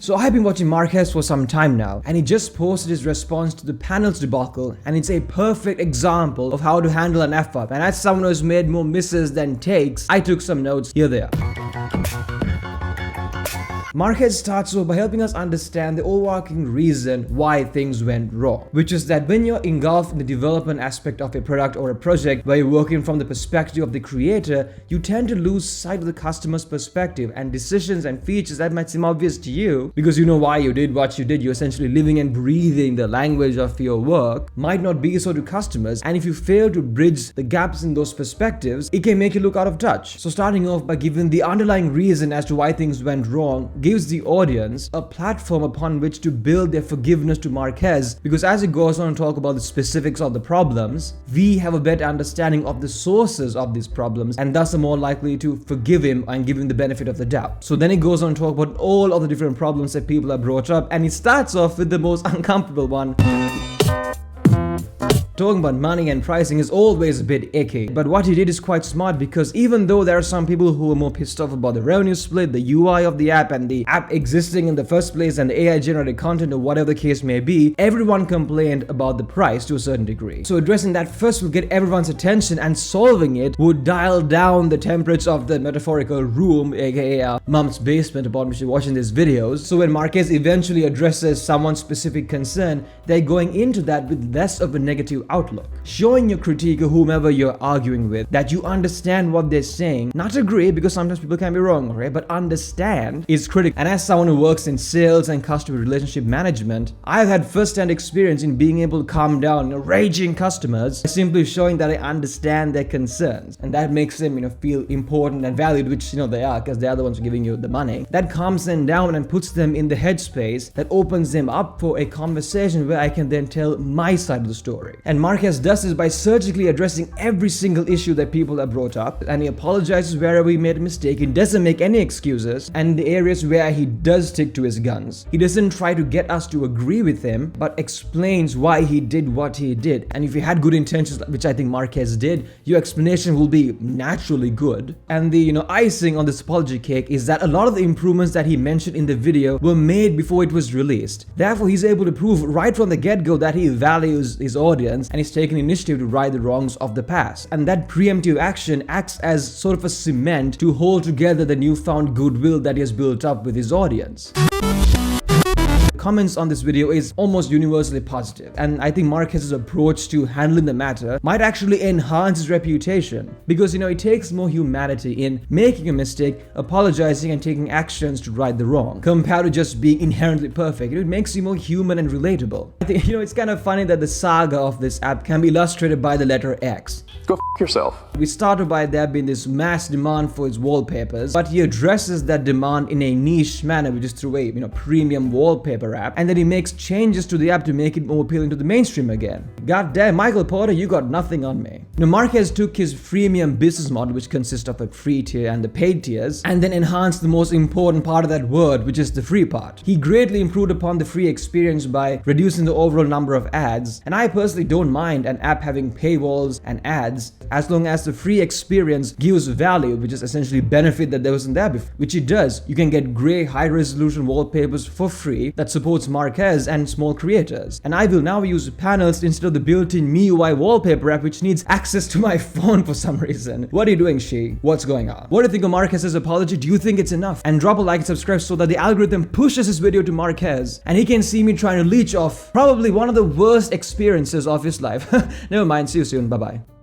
So I've been watching Marques for some time now, and he just posted his response to the panel's debacle, and it's a perfect example of how to handle an F-up. And as someone who's made more misses than takes, I took some notes. Here they are. Marques starts off by helping us understand the overarching reason why things went wrong, which is that when you're engulfed in the development aspect of a product or a project where you're working from the perspective of the creator, you tend to lose sight of the customer's perspective, and decisions and features that might seem obvious to you because you know why you did what you did, you're essentially living and breathing the language of your work, might not be so to customers. And if you fail to bridge the gaps in those perspectives, it can make you look out of touch. So starting off by giving the underlying reason as to why things went wrong gives the audience a platform upon which to build their forgiveness to Marques, because as it goes on to talk about the specifics of the problems, we have a better understanding of the sources of these problems and thus are more likely to forgive him and give him the benefit of the doubt. So then it goes on to talk about all of the different problems that people have brought up, and it starts off with the most uncomfortable one. Talking about money and pricing is always a bit icky, but what he did is quite smart, because even though there are some people who are more pissed off about the revenue split, the UI of the app, and the app existing in the first place, and the AI generated content or whatever the case may be, everyone complained about the price to a certain degree. So addressing that first will get everyone's attention, and solving it would dial down the temperature of the metaphorical room, aka mom's basement, upon which you're watching these videos. So when Marques eventually addresses someone's specific concern, they're going into that with less of a negative outlook, showing your critique of whomever you're arguing with that you understand what they're saying, not agree, because sometimes people can be wrong, right? But understand is critical. And as someone who works in sales and customer relationship management, I've had first-hand experience in being able to calm down raging customers by simply showing that I understand their concerns, and that makes them feel important and valued, which they are, because they're the ones giving you the money. That calms them down and puts them in the headspace that opens them up for a conversation where I can then tell my side of the story. And Marques does this by surgically addressing every single issue that people have brought up, and he apologizes wherever he made a mistake. He doesn't make any excuses, and in the areas where he does stick to his guns, he doesn't try to get us to agree with him, but explains why he did what he did. And if you had good intentions, which I think Marques did, your explanation will be naturally good. And the icing on this apology cake is that a lot of the improvements that he mentioned in the video were made before it was released. Therefore, he's able to prove right from the get-go that he values his audience, and he's taken initiative to right the wrongs of the past. And that preemptive action acts as sort of a cement to hold together the newfound goodwill that he has built up with his audience. Comments on this video is almost universally positive, and I think Marques' approach to handling the matter might actually enhance his reputation, because it takes more humanity in making a mistake, apologizing, and taking actions to right the wrong, compared to just being inherently perfect. It makes you more human and relatable. I think it's kind of funny that the saga of this app can be illustrated by the letter X. Go f yourself. We started by there being this mass demand for its wallpapers, but he addresses that demand in a niche manner, which is through a premium wallpaper app, and then he makes changes to the app to make it more appealing to the mainstream again. God damn, Michael Porter, you got nothing on me. Marques took his freemium business model, which consists of a free tier and the paid tiers, and then enhanced the most important part of that word, which is the free part. He greatly improved upon the free experience by reducing the overall number of ads, and I personally don't mind an app having paywalls and ads as long as the free experience gives value, which is essentially benefit that there wasn't there before, which it does. You can get great high-resolution wallpapers for free that supports Marques and small creators. And I will now use panels instead of the built-in MIUI wallpaper app, which needs access to my phone for some reason. What are you doing, She? What's going on? What do you think of Marques' apology? Do you think it's enough? And drop a like and subscribe so that the algorithm pushes this video to Marques, and he can see me trying to leech off probably one of the worst experiences of his life. Never mind, see you soon, bye-bye.